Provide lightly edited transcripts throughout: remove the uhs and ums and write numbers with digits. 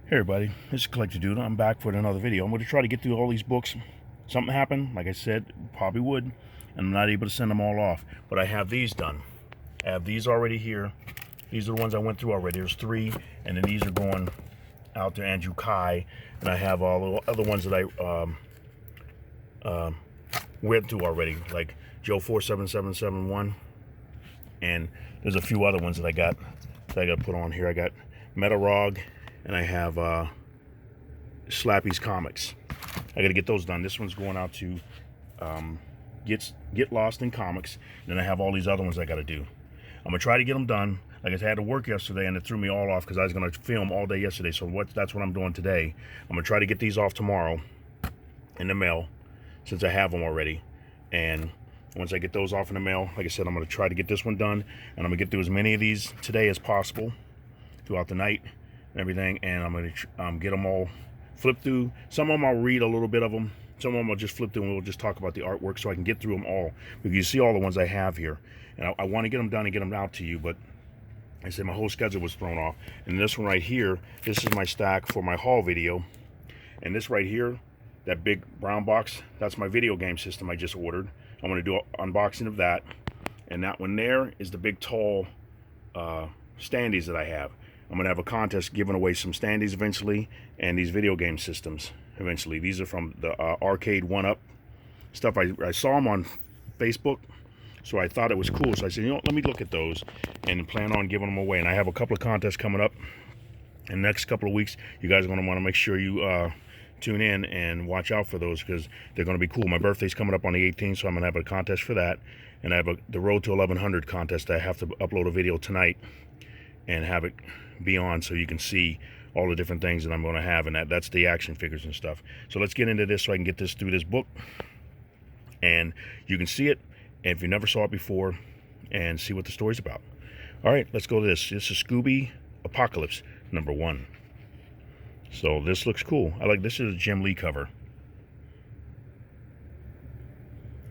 Hey everybody, this is Collector Dude. I'm back with another video. I'm going to try to get through all these books. Something happened, like I said, probably would, and I'm not able to send them all off. But I have these done. I have these already here. These are the ones I went through already. There's 3, and then these are going out to Andrew Kai, and I have all the other ones that I went through already, like Joe 47771, and there's a few other ones that I got to put on here. I got Metarog, and I have Slappy's Comics. I got to get those done. This one's going out to GetLostInComics. Then I have all these other ones I got to do. I'm gonna try to get them done. Like I said, I had to work yesterday, and it threw me all off because I was gonna film all day yesterday. So that's what I'm doing today. I'm gonna try to get these off tomorrow in the mail, since I have them already. And once I get those off in the mail, like I said, I'm gonna try to get this one done, and I'm gonna get through as many of these today as possible throughout the night and everything, and I'm gonna get them all flipped through. Some of them I'll read a little bit of them. Some of them I'll just flip through, and we'll just talk about the artwork so I can get through them all. Because you see all the ones I have here, and I want to get them done and get them out to you, but I said my whole schedule was thrown off. And this one right here, this is my stack for my haul video. And this right here, that big brown box, that's my video game system I just ordered. I'm going to do an unboxing of that. And that one there is the big tall standees that I have. I'm going to have a contest giving away some standees eventually, and these video game systems eventually. These are from the Arcade 1-Up stuff. I saw them on Facebook, so I thought it was cool. So I said, you know what, let me look at those and plan on giving them away. And I have a couple of contests coming up in the next couple of weeks. You guys are going to want to make sure you tune in and watch out for those, because they're going to be cool. My birthday's coming up on the 18th, so I'm going to have a contest for that. And I have the Road to 1100 contest. I have to upload a video tonight and have it be on so you can see all the different things that I'm going to have, and that's the action figures and stuff. So let's get into this so I can get this through this book and you can see it, and if you never saw it before, and see what the story's about. All right, let's go to this. This is Scooby Apocalypse #1. So this looks cool. I like this. Is a Jim Lee cover.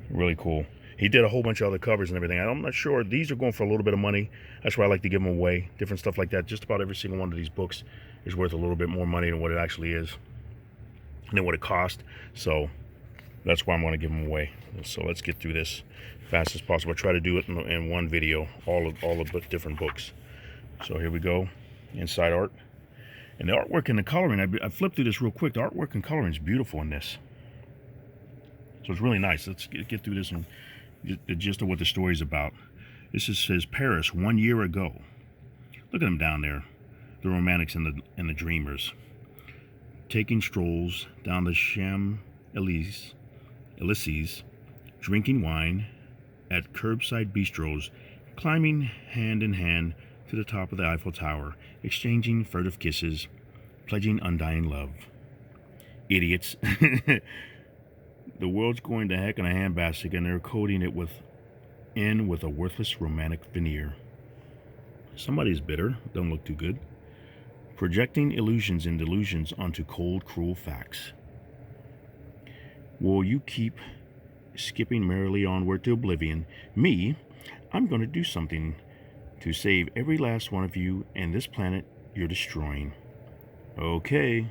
Really cool. He did a whole bunch of other covers and everything. I'm not sure. These are going for a little bit of money. That's why I like to give them away. Different stuff like that. Just about every single one of these books is worth a little bit more money than what it actually is, and then what it cost. So that's why I'm going to give them away. So let's get through this as fast as possible. I try to do it in one video, all the different books. So here we go. Inside art. And the artwork and the coloring, I flipped through this real quick. The artwork and coloring is beautiful in this. So it's really nice. Let's get through this and the gist of what the story's about. This says Paris 1 year ago. Look at them down there, the romantics and the dreamers, taking strolls down the Champs-Élysées, drinking wine at curbside bistros, climbing hand in hand to the top of the Eiffel Tower, exchanging furtive kisses, pledging undying love. Idiots. The world's going to heck in a handbasket, and they're coating it with a worthless romantic veneer. Somebody's bitter. Don't look too good. Projecting illusions and delusions onto cold, cruel facts. Will you keep skipping merrily onward to oblivion? Me, I'm going to do something to save every last one of you and this planet you're destroying. Okay.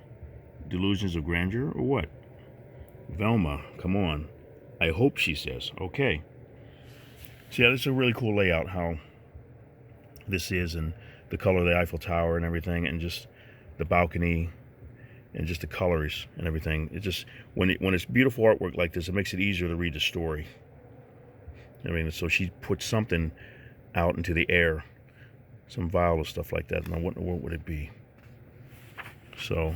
Delusions of grandeur or what? Velma, come on. I hope, she says. Okay. So yeah, this is a really cool layout, how this is, and the color of the Eiffel Tower and everything, and just the balcony, and just the colors and everything. It just, when it's beautiful artwork like this, it makes it easier to read the story. I mean, so she put something out into the air, some vial of stuff like that. Now, what would it be? So,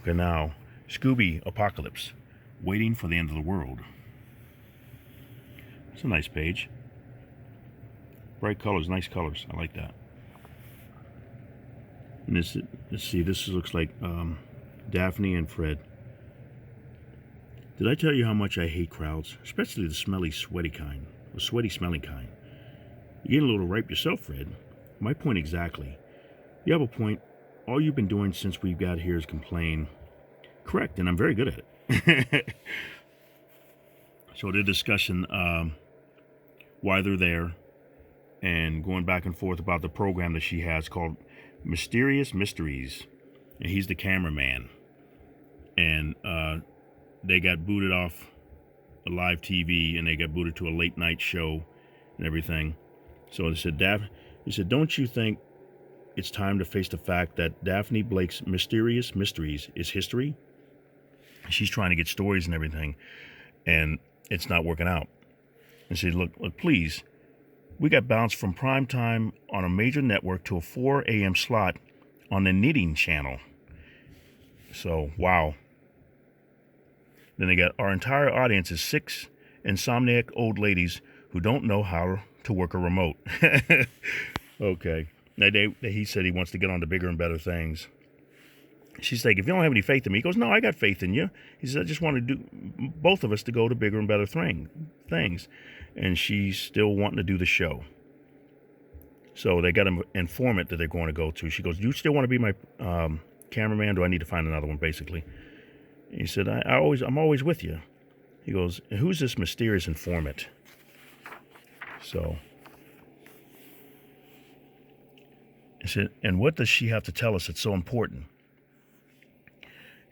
okay, now, Scooby Apocalypse, waiting for the end of the world. It's a nice page. Bright colors, nice colors. I like that. And this, let's see, this looks like Daphne and Fred. Did I tell you how much I hate crowds, especially the smelly, sweaty kind, the sweaty, smelling kind? You're getting a little ripe yourself, Fred. My point exactly. You have a point. All you've been doing since we got here is complain. Correct, and I'm very good at it. So they're discussing why they're there, and going back and forth about the program that she has called Mysterious Mysteries. and he's the cameraman. And they got booted off a live TV, and they got booted to a late night show and everything. So he said, don't you think it's time to face the fact that Daphne Blake's mysterious mysteries is history? She's trying to get stories and everything, and it's not working out. And she said, look, please, we got bounced from prime time on a major network to a 4 a.m. slot on the knitting channel. So, wow. Then they got, our entire audience is 6 insomniac old ladies who don't know how to work a remote. Okay. Now, he said he wants to get on to bigger and better things. She's like, if you don't have any faith in me, he goes, no, I got faith in you. He says, I just want to do both of us to go to bigger and better things. And she's still wanting to do the show. So they got an informant that they're going to go to. She goes, do you still want to be my cameraman? Do I need to find another one, basically? He said, I'm always with you. He goes, who's this mysterious informant? So he said, and what does she have to tell us that's so important?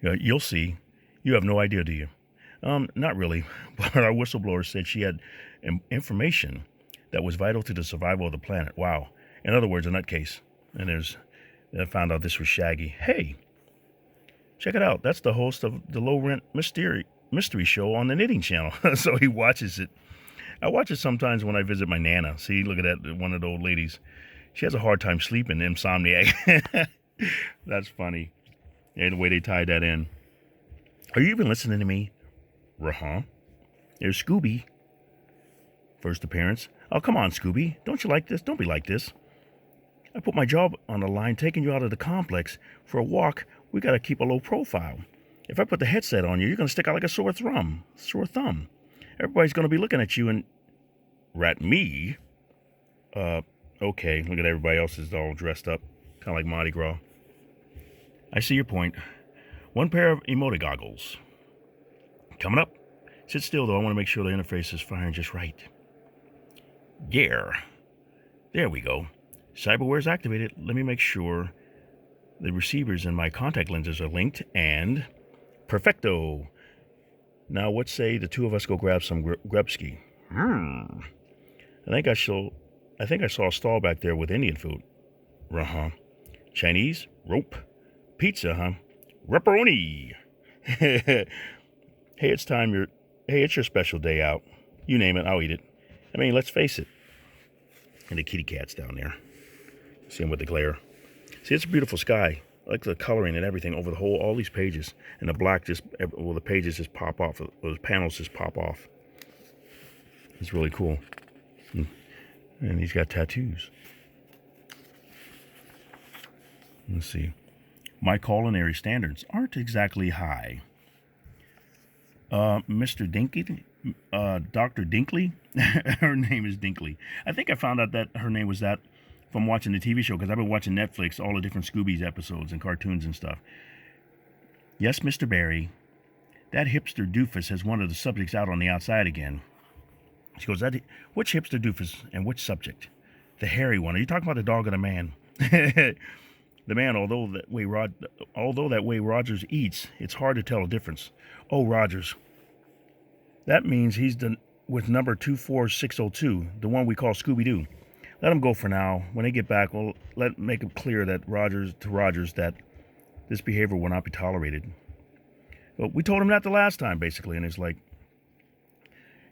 You'll see. You have no idea, do you? Not really. But our whistleblower said she had information that was vital to the survival of the planet. Wow. In other words, a nutcase. And I found out this was Shaggy. Hey, check it out. That's the host of the Low Rent Mystery Show on the Knitting Channel. So he watches it. I watch it sometimes when I visit my Nana. See, look at that, one of the old ladies. She has a hard time sleeping, insomniac. That's funny. And the way they tied that in. Are you even listening to me? Uh-huh. There's Scooby. First appearance. Oh, come on, Scooby. Don't you like this? Don't be like this. I put my job on the line taking you out of the complex. For a walk, we got to keep a low profile. If I put the headset on you, you're going to stick out like a sore thumb. Everybody's going to be looking at you and rat me. Okay. Look at everybody else is all dressed up. Kind of like Mardi Gras. I see your point. One pair of emoji goggles. Coming up. Sit still, though. I want to make sure the interface is firing just right. Yeah. There we go. Cyberware is activated. Let me make sure the receivers and my contact lenses are linked. And perfecto. Now, what say the two of us go grab some Grubski? I think I saw a stall back there with Indian food. Uh-huh. Chinese? Rope. Pizza, huh? Pepperoni. Hey, it's your special day out. You name it, I'll eat it. I mean, let's face it. And the kitty cat's down there. See him with the glare. See, it's a beautiful sky. I like the coloring and everything over the whole, all these pages. And the black the pages just pop off. Those panels just pop off. It's really cool. And he's got tattoos. Let's see. My culinary standards aren't exactly high. Mr. Dinky, Dr. Dinkley, her name is Dinkley. I think I found out that her name was that from watching the TV show, because I've been watching Netflix, all the different Scooby's episodes and cartoons and stuff. Yes, Mr. Barry, that hipster doofus has one of the subjects out on the outside again. She goes, which hipster doofus and which subject? The hairy one. Are you talking about the dog or the man? The man, although that way Rogers eats, it's hard to tell a difference. Oh, Rogers. That means he's with number 24602, the one we call Scooby-Doo. Let him go for now. When they get back, we'll make it clear that Rogers that this behavior will not be tolerated. Well, we told him that the last time, basically, and it's like,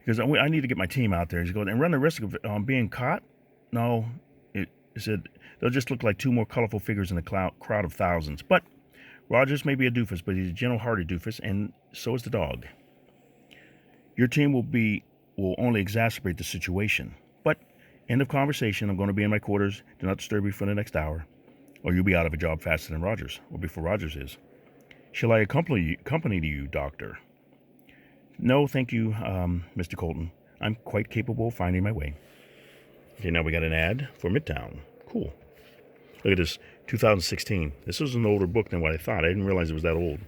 because I need to get my team out there. He's going and run the risk of being caught. No, he said they'll just look like two more colorful figures in a crowd of thousands. But Rogers may be a doofus, but he's a gentle-hearted doofus, and so is the dog. Your team will only exacerbate the situation. But end of conversation. I'm going to be in my quarters. Do not disturb me for the next hour, or you'll be out of a job faster than Rogers, or before Rogers is. Shall I accompany you, Doctor? No, thank you, Mr. Colton. I'm quite capable of finding my way. Okay, now we got an ad for Midtown. Cool. Look at this, 2016. This was an older book than what I thought. I didn't realize it was that old.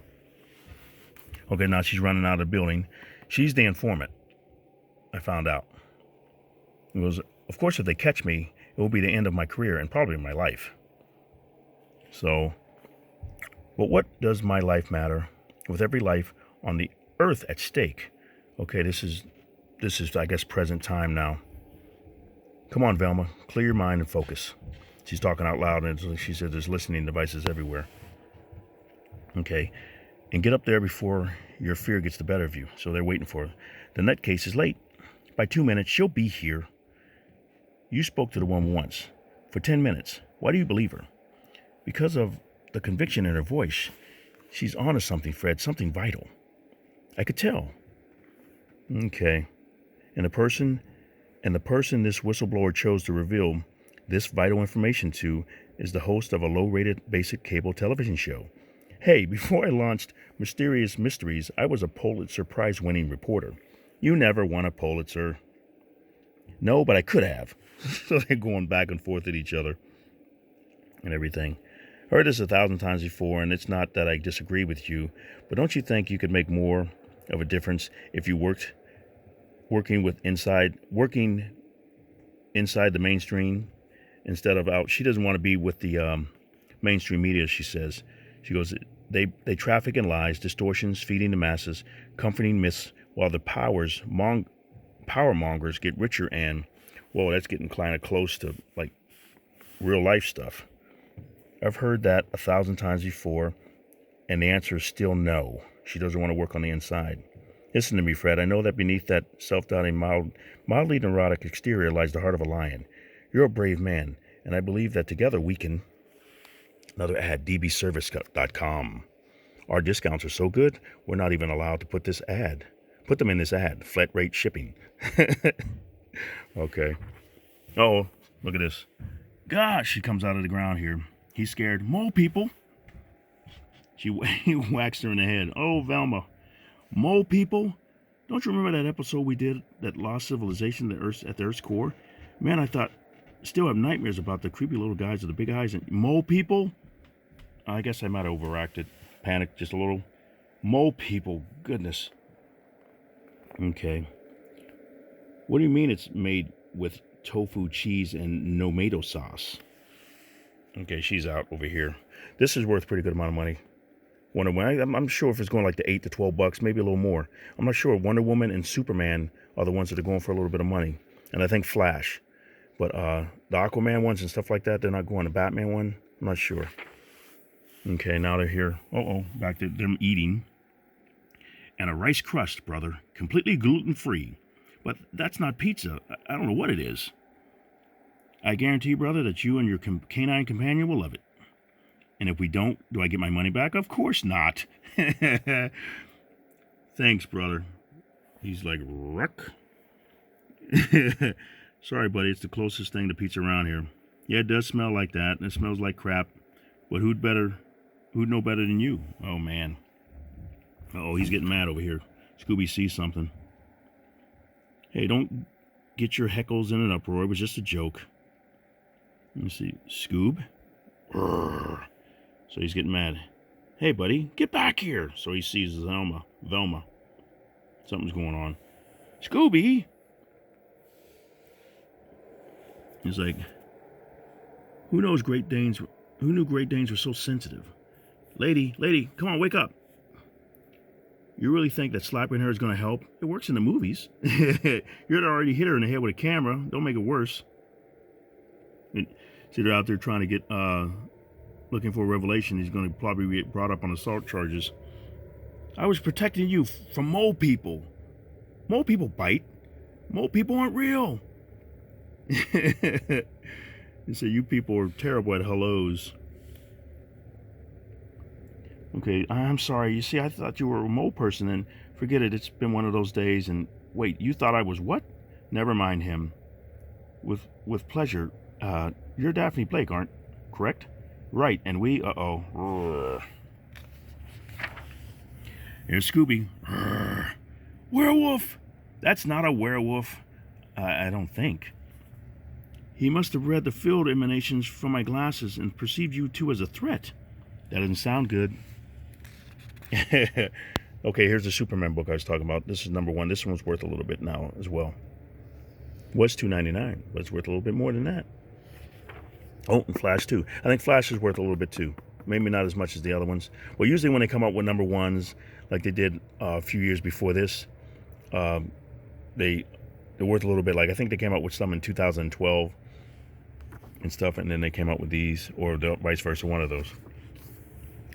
Okay, now she's running out of the building. She's the informant, I found out. It was, of course, if they catch me, it will be the end of my career and probably my life. So, But what does my life matter with every life on the earth at stake? Okay, this is, I guess, present time now. Come on, Velma, clear your mind and focus. She's talking out loud, and she said there's listening devices everywhere. Okay, and get up there before your fear gets the better of you. So they're waiting for her. The nutcase is late. By 2 minutes, she'll be here. You spoke to the woman once, for 10 minutes. Why do you believe her? Because of the conviction in her voice. She's onto something, Fred, something vital. I could tell. Okay. And the person this whistleblower chose to reveal this vital information to is the host of a low-rated basic cable television show. Hey, before I launched Mysterious Mysteries, I was a Pulitzer Prize-winning reporter. You never won a Pulitzer. No, but I could have. So they're going back and forth at each other and everything. Heard this 1,000 times before, and it's not that I disagree with you, but don't you think you could make more of a difference if you working inside the mainstream instead of out? She doesn't want to be with the mainstream media, she says. She goes, they traffic in lies, distortions, feeding the masses, comforting myths, while the power mongers get richer. And whoa, that's getting kind of close to like real life stuff. I've heard that 1,000 times before, and the answer is still no. She doesn't want to work on the inside. Listen to me, Fred. I know that beneath that self-doubting, mildly neurotic exterior lies the heart of a lion. You're a brave man, and I believe that together we can... Another ad, dbservice.com. Our discounts are so good, we're not even allowed to put them in this ad. Flat rate shipping. Okay. Oh, look at this. Gosh, she comes out of the ground here. He's scared. Mole people. He whacks her in the head. Oh, Velma. Mole people? Don't you remember that episode we did that lost civilization at the Earth's core? Man, I thought, still have nightmares about the creepy little guys with the big eyes. And mole people? I guess I might have overacted. Panicked just a little. Mole people. Goodness. Okay. What do you mean it's made with tofu, cheese, and tomato sauce? Okay, she's out over here. This is worth a pretty good amount of money. Wonder Woman, I'm sure if it's going like to $8 to $12, maybe a little more. I'm not sure. Wonder Woman and Superman are the ones that are going for a little bit of money. And I think Flash. But the Aquaman ones and stuff like that, they're not going. The Batman one, I'm not sure. Okay, now they're here. Back to them eating. And a rice crust, brother. Completely gluten-free. But that's not pizza. I don't know what it is. I guarantee, brother, that you and your canine companion will love it. And if we don't, do I get my money back? Of course not. Thanks, brother. He's like, ruck. Sorry, buddy. It's the closest thing to pizza around here. Yeah, it does smell like that, and it smells like crap. But who'd know better than you? Oh, man. Uh-oh, he's getting mad over here. Scooby sees something. Hey, don't get your heckles in an uproar. It was just a joke. Let me see. Scoob? Brrr. So he's getting mad. Hey, buddy, get back here. So he sees Velma. Something's going on. Scooby! He's like, who knew Great Danes were so sensitive? Lady, come on, wake up. You really think that slapping her is going to help? It works in the movies. You'd already hit her in the head with a camera. Don't make it worse. See, they're out there trying to get, looking for a revelation. He's going to probably get brought up on assault charges. I was protecting you from mole people. Mole people bite. Mole people aren't real. You say you people are terrible at hellos. Okay, I'm sorry. You see, I thought you were a mole person, and forget it. It's been one of those days. And wait, you thought I was what? Never mind him. With pleasure. You're Daphne Blake, aren't correct? Right, and we, Here's Scooby. Werewolf! That's not a werewolf. I don't think. He must have read the field emanations from my glasses and perceived you two as a threat. That doesn't sound good. Okay, here's the Superman book I was talking about. This is number 1. This one's worth a little bit now as well. Was $2.99, but it's worth a little bit more than that. Oh, and Flash too. I think Flash is worth a little bit too. Maybe not as much as the other ones. Well, usually when they come out with number ones, like they did a few years before this, they're worth a little bit. Like I think they came out with some in 2012 and stuff, and then they came out with these, or the vice versa, one of those.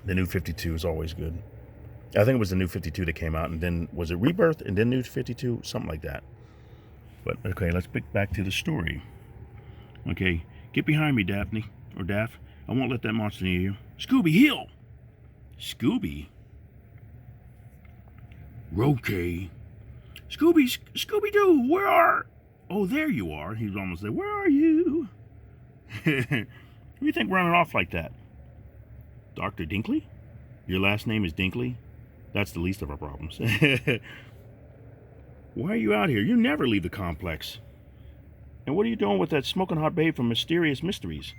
The New 52 is always good. I think it was the New 52 that came out, and then was it Rebirth and then New 52, something like that. But okay, let's pick back to the story. Okay, get behind me, Daphne or Daff. I won't let that monster near you. Scooby, heel! Scooby? Okay. Scooby-Doo, where are... Oh, there you are. He was almost there. Where are you? Who do you think running off like that? Dr. Dinkley? Your last name is Dinkley? That's the least of our problems. Why are you out here? You never leave the complex. And what are you doing with that smoking hot babe from Mysterious Mysteries?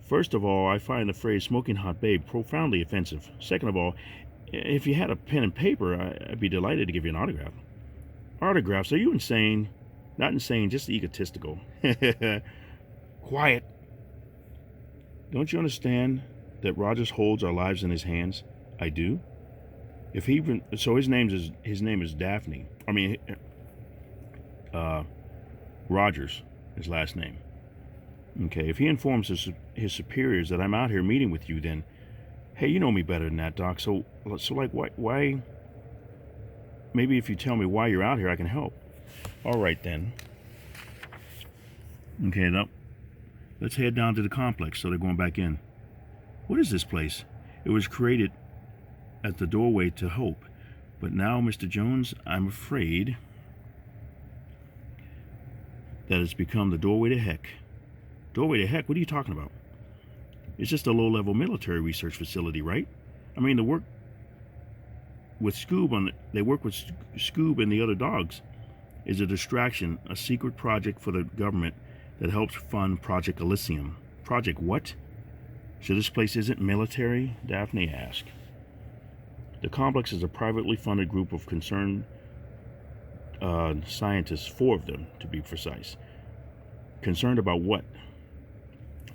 First of all, I find the phrase smoking hot babe profoundly offensive. Second of all, if you had a pen and paper, I'd be delighted to give you an autograph. Autographs? Are you insane? Not insane, just egotistical. Quiet. Don't you understand that Rogers holds our lives in his hands? I do. If he so his name is Daphne. I mean, Rogers, his last name. Okay, if he informs his superiors that I'm out here meeting with you, then, hey, you know me better than that, Doc. So like, why? Maybe if you tell me why you're out here, I can help. All right then. Okay, now let's head down to the complex. So they're going back in. What is this place? It was created as the doorway to hope, but now, Mr. Jones, I'm afraid that it's become the doorway to heck. Doorway to heck? What are you talking about? It's just a low-level military research facility, right? I mean, they work with Scoob and the other dogs. Is a distraction, a secret project for the government that helps fund Project Elysium. Project what? So this place isn't military? Daphne asked. The complex is a privately funded group of concerned scientists, 4 of them to be precise. Concerned about what?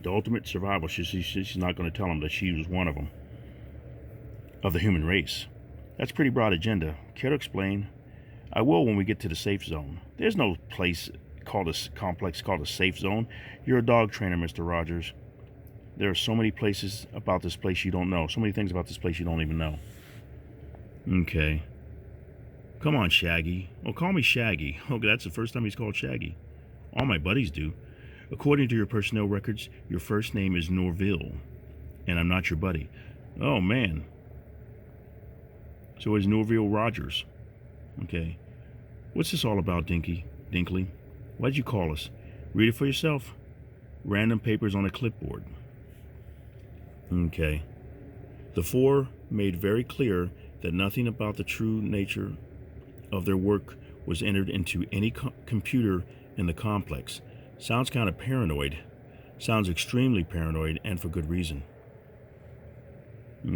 The ultimate survival. She's not going to tell them that she was one of them. Of the human race. That's a pretty broad agenda. Care to explain? I will when we get to the safe zone. There's no place called a complex called a safe zone. You're a dog trainer, Mr. Rogers. There are so many places about this place you don't know. So many things about this place you don't even know. Okay. Come on, Shaggy. Oh, call me Shaggy. Okay, that's the first time he's called Shaggy. All my buddies do. According to your personnel records, your first name is Norville, and I'm not your buddy. Oh, man. So is Norville Rogers. Okay. What's this all about, Dinkley? Why'd you call us? Read it for yourself. Random papers on a clipboard. Okay. The 4 made very clear that nothing about the true nature of their work was entered into any computer in the complex. Sounds kind of paranoid. Sounds extremely paranoid, and for good reason.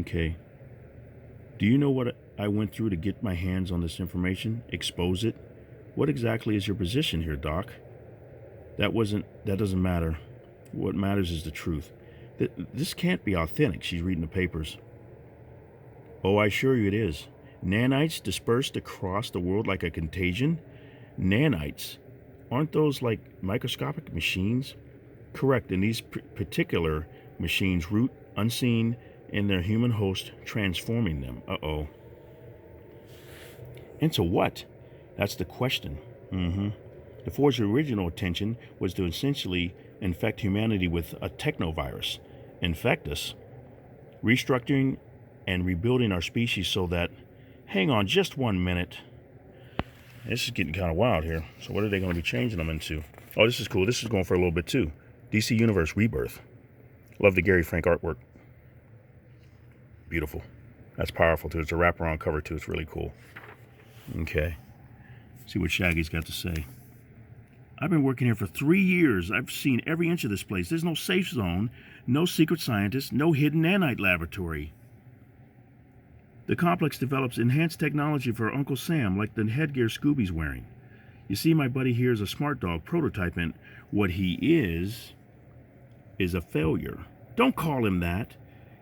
Okay. Do you know what I went through to get my hands on this information? Expose it? What exactly is your position here, Doc? That doesn't matter. What matters is the truth. This can't be authentic. She's reading the papers. Oh, I assure you it is. Nanites dispersed across the world like a contagion? Nanites? Aren't those like microscopic machines? Correct, and these particular machines root unseen in their human host, transforming them. Uh-oh. Into what? That's the question. The Forge's original intention was to essentially infect humanity with a technovirus. Infect us. Restructuring and rebuilding our species so that... Hang on just 1 minute. This is getting kind of wild here. So what are they going to be changing them into? Oh, this is cool. This is going for a little bit too. DC Universe Rebirth. Love the Gary Frank artwork. Beautiful. That's powerful too. It's a wraparound cover too. It's really cool. Okay. See what Shaggy's got to say. I've been working here for 3 years. I've seen every inch of this place. There's no safe zone, no secret scientist, no hidden nanite laboratory. The complex develops enhanced technology for Uncle Sam, like the headgear Scooby's wearing. You see, my buddy here is a smart dog prototype, and what he is a failure. Don't call him that.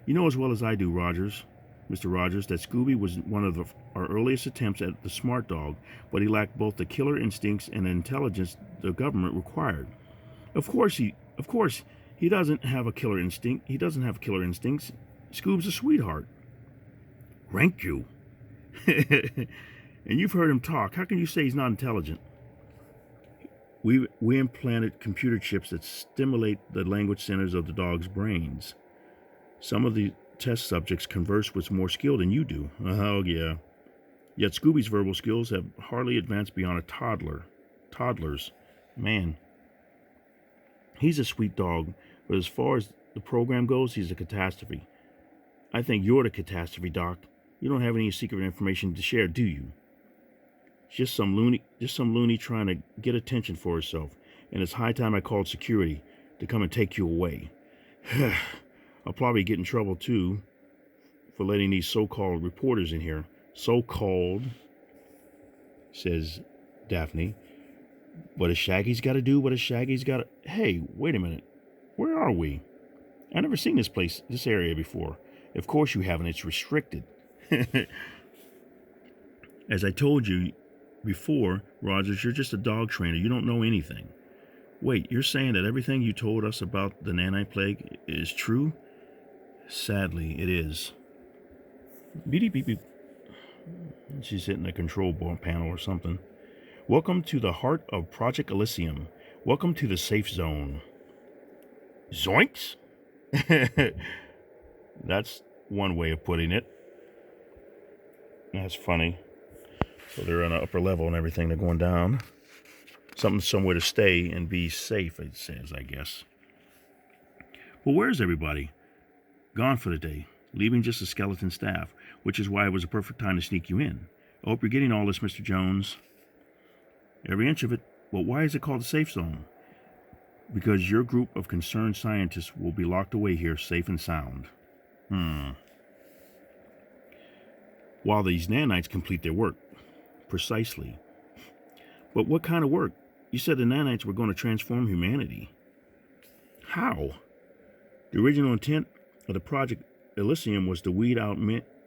You know as well as I do, Mr. Rogers, that Scooby was one of our earliest attempts at the smart dog, but he lacked both the killer instincts and the intelligence the government required. Of course he doesn't have a killer instinct. He doesn't have killer instincts. Scoob's a sweetheart. Rank you. And you've heard him talk. How can you say he's not intelligent? We implanted computer chips that stimulate the language centers of the dog's brains. Some of the test subjects converse with more skill than you do. Oh, yeah. Yet Scooby's verbal skills have hardly advanced beyond a toddler's. Man. He's a sweet dog, but as far as the program goes, he's a catastrophe. I think you're the catastrophe, Doc. You don't have any secret information to share, do you? Just some loony trying to get attention for herself, and it's high time I called security to come and take you away. I'll probably get in trouble, too, for letting these so-called reporters in here. So-called, says Daphne. What has Shaggy's got to do? What has Shaggy's got to... Hey, wait a minute. Where are we? I've never seen this area before. Of course you haven't. It's restricted. As I told you before, Rogers, you're just a dog trainer. You don't know anything. Wait, you're saying that everything you told us about the nanite plague is true? Sadly, it is. Beep, beep, beep. She's hitting a control panel or something. Welcome to the heart of Project Elysium. Welcome to the safe zone. Zoinks? That's one way of putting it. That's funny. So they're on an upper level and everything. They're going down. Somewhere to stay and be safe, it says, I guess. Well, where's everybody? Gone for the day, leaving just a skeleton staff, which is why it was a perfect time to sneak you in. I hope you're getting all this, Mr. Jones. Every inch of it. Well, why is it called a safe zone? Because your group of concerned scientists will be locked away here, safe and sound. While these nanites complete their work. Precisely. But what kind of work? You said the nanites were going to transform humanity. How? The original intent of the Project Elysium was to weed out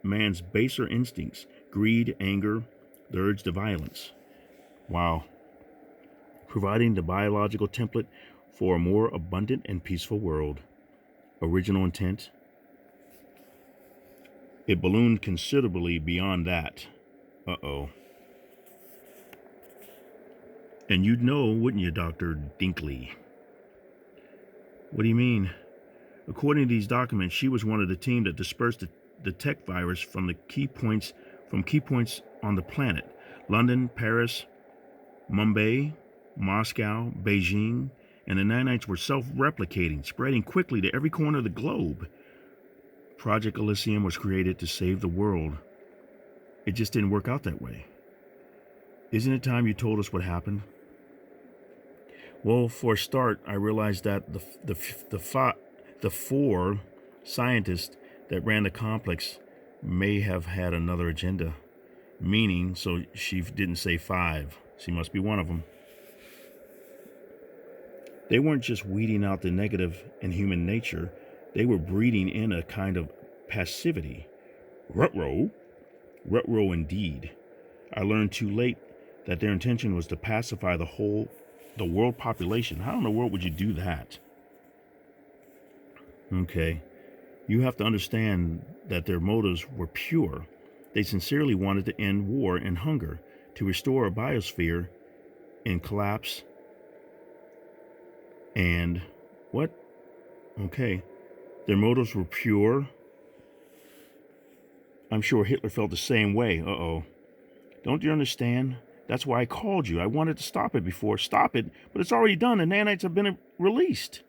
man's baser instincts, greed, anger, the urge to violence. Wow. Providing the biological template for a more abundant and peaceful world. Original intent. It ballooned considerably beyond that. Uh-oh. And you'd know, wouldn't you, Dr. Dinkley? What do you mean? According to these documents, she was one of the team that dispersed the tech virus from key points on the planet. London, Paris, Mumbai, Moscow, Beijing, and the nanites were self-replicating, spreading quickly to every corner of the globe. Project Elysium was created to save the world. It just didn't work out that way. Isn't it time you told us what happened? Well, for a start, I realized that the four scientists that ran the complex may have had another agenda. Meaning, so she didn't say 5. She must be one of them. They weren't just weeding out the negative in human nature. They were breeding in a kind of passivity. Ruh-roh indeed. I learned too late that their intention was to pacify the world population. How in the world would you do that? Okay. You have to understand that their motives were pure. They sincerely wanted to end war and hunger, to restore a biosphere in collapse. And what? Okay. Their motives were pure. I'm sure Hitler felt the same way. Uh-oh. Don't you understand? That's why I called you. I wanted to stop it before. Stop it, but it's already done. The nanites have been released.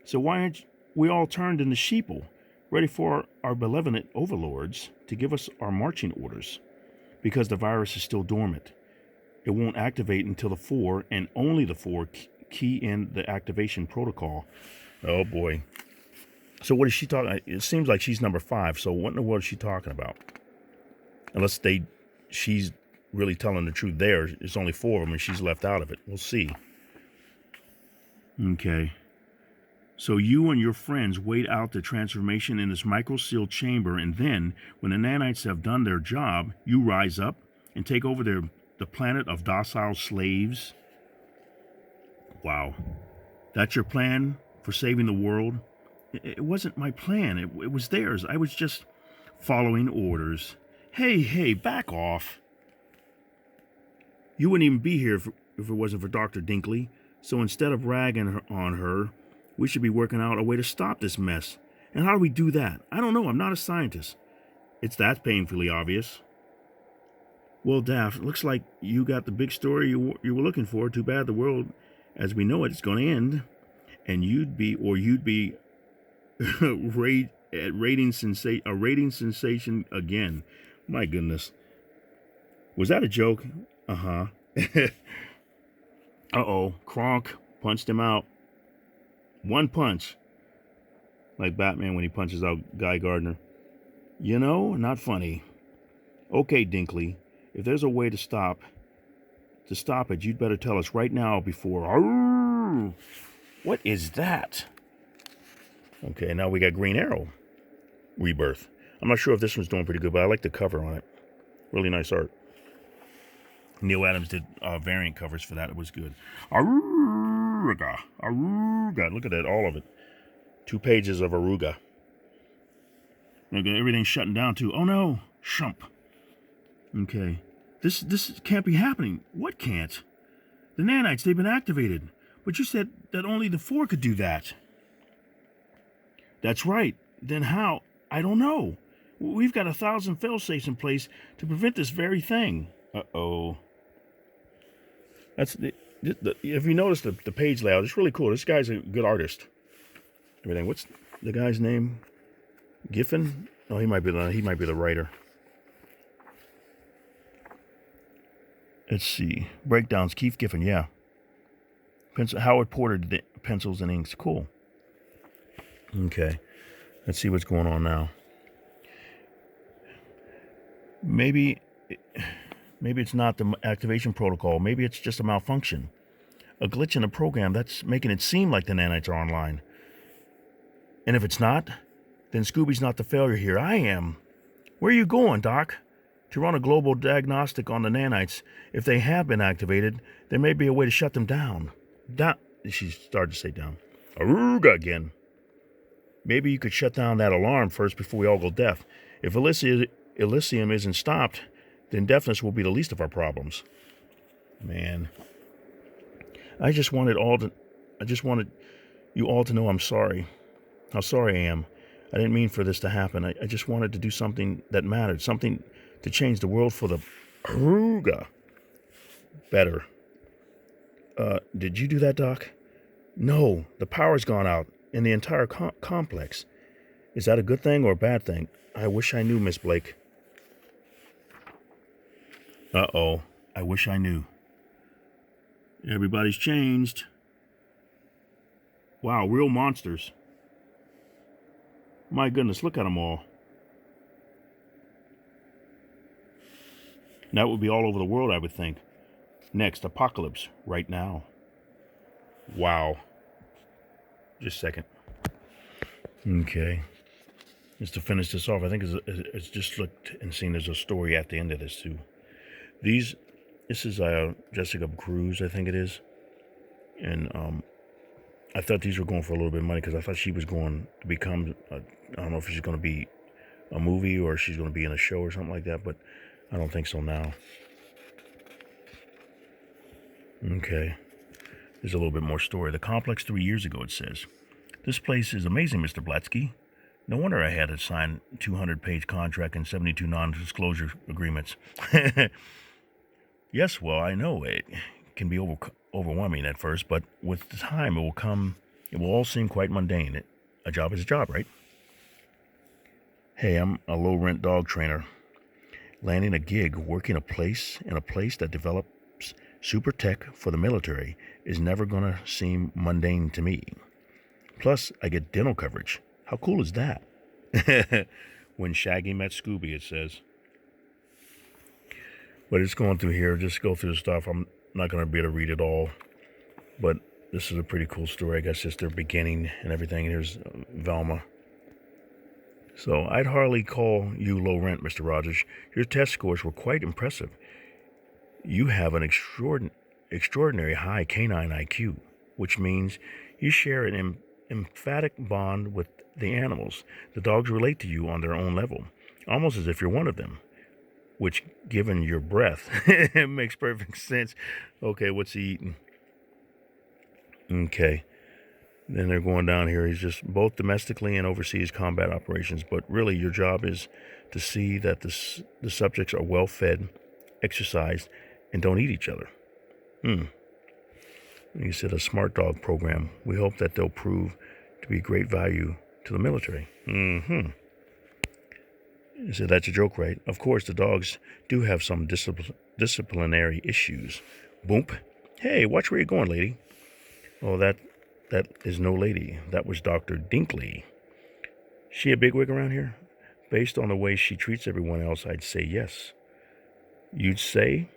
So why aren't we all turned into sheeple, ready for our benevolent overlords to give us our marching orders? Because the virus is still dormant. It won't activate until the 4, and only the 4, key in the activation protocol. Oh boy. So what is she talking? It seems like she's number 5. So what in the world is she talking about? Unless she's really telling the truth there. It's only 4 of them and she's left out of it. We'll see. Okay. So you and your friends wait out the transformation in this micro-sealed chamber, and then, when the nanites have done their job, you rise up and take over the planet of docile slaves. Wow. That's your plan for saving the world? It wasn't my plan. It was theirs. I was just following orders. Hey, back off. You wouldn't even be here if it wasn't for Dr. Dinkley. So instead of ragging on her, we should be working out a way to stop this mess. And how do we do that? I don't know. I'm not a scientist. It's that painfully obvious. Well, Daft, looks like you got the big story you were looking for. Too bad the world, as we know it, is going to end. And you'd be a rating sensation again. My goodness. Was that a joke? Uh-huh. Uh-oh. Kronk punched him out. One punch. Like Batman when he punches out Guy Gardner. You know, not funny. Okay, Dinkley. If there's a way to stop it, you'd better tell us right now before... Arrgh! What is that? Okay, now we got Green Arrow. Rebirth. I'm not sure if this one's doing pretty good, but I like the cover on it. Really nice art. Neil Adams did variant covers for that. It was good. Aruga. Look at that, all of it. 2 pages of Aruga. Look at everything shutting down too. Oh no, Shump. Okay, this can't be happening. What can't? The nanites, they've been activated. But you said that only the 4 could do that. That's right. Then how? I don't know. We've got 1,000 fail-safes in place to prevent this very thing. Uh-oh. That's if you notice the page layout, it's really cool. This guy's a good artist. Everything. What's the guy's name? Giffen? Oh, he might be the writer. Let's see. Breakdowns. Keith Giffen. Yeah. Howard Porter did pencils and inks. Cool. Okay. Let's see what's going on now. Maybe it's not the activation protocol. Maybe it's just a malfunction. A glitch in the program that's making it seem like the nanites are online. And if it's not, then Scooby's not the failure here. I am. Where are you going, Doc? To run a global diagnostic on the nanites. If they have been activated, there may be a way to shut them down. She started to say down. Aruga again. Maybe you could shut down that alarm first before we all go deaf. If Elysium isn't stopped, then deafness will be the least of our problems. Man. I just wanted you all to know I'm sorry. How sorry I am. I didn't mean for this to happen. I just wanted to do something that mattered. Something to change the world for the Aruga better. Did you do that, Doc? No, the power's gone out in the entire complex. Is that a good thing or a bad thing? I wish I knew, Miss Blake. Uh-oh. I wish I knew. Everybody's changed. Wow, real monsters. My goodness, look at them all. That would be all over the world, I would think. Next, Apocalypse, right now. Wow. Just a second. Okay. Just to finish this off, I think it's just looked and seen there's a story at the end of this, too. This is Jessica Cruz, I think it is. And I thought these were going for a little bit of money because I thought she was going to become, I don't know if she's going to be a movie or she's going to be in a show or something like that, but I don't think so now. Okay. There's a little bit more story. The complex 3 years ago, it says. This place is amazing, Mr. Blatsky. No wonder I had to sign a 200-page contract and 72 non-disclosure agreements. Yes, well, I know it can be overwhelming at first, but with time it will all seem quite mundane. A job is a job, right? Hey, I'm a low-rent dog trainer. Landing a gig working in a place that develops super tech for the military is never going to seem mundane to me. Plus, I get dental coverage. How cool is that? When Shaggy met Scooby, it says. But it's going through here. Just go through the stuff. I'm not going to be able to read it all. But This is a pretty cool story. I guess just their beginning and everything. Here's Velma. So I'd hardly call you low rent, Mr. Rogers. Your test scores were quite impressive. You have an extraordinary high canine IQ, which means you share an emphatic bond with the animals. The dogs relate to you on their own level, almost as if you're one of them, which, given your breath, makes perfect sense. Okay, what's he eating? Okay. Then they're going down here. He's just both domestically and overseas combat operations. But really, your job is to see that the subjects are well fed, exercised, and don't eat each other. He said a smart dog program. We hope that they'll prove to be great value to the military. He said, that's a joke, right? Of course, the dogs do have some disciplinary issues. Boomp. Hey, watch where you're going, lady. Oh, that is no lady. That was Dr. Dinkley. She a bigwig around here? Based on the way she treats everyone else, I'd say yes. You'd say?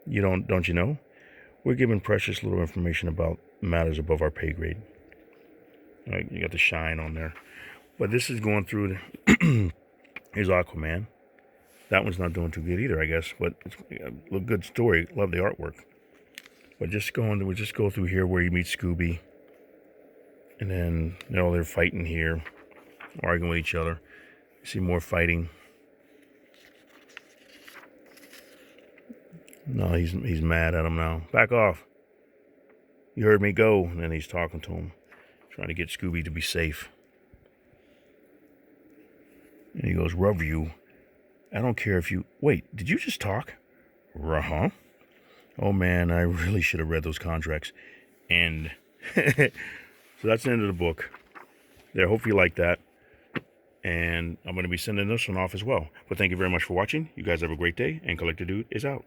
You don't you know? We're given precious little information about matters above our pay grade. Right, you got the shine on there. But this is going through here's Aquaman. That one's not doing too good either, I guess. But it's a good story. Love the artwork. But we'll just go through here where you meet Scooby. And then, they're fighting here, arguing with each other. You see more fighting. No, he's mad at him now. Back off. You heard me go. And then he's talking to him, trying to get Scooby to be safe. And he goes, rub you. I don't care if you... Wait, did you just talk? Uh-huh. Oh, man, I really should have read those contracts. And... So that's the end of the book. There, hope you like that. And I'm going to be sending this one off as well. But thank you very much for watching. You guys have a great day. And Collector Dude is out.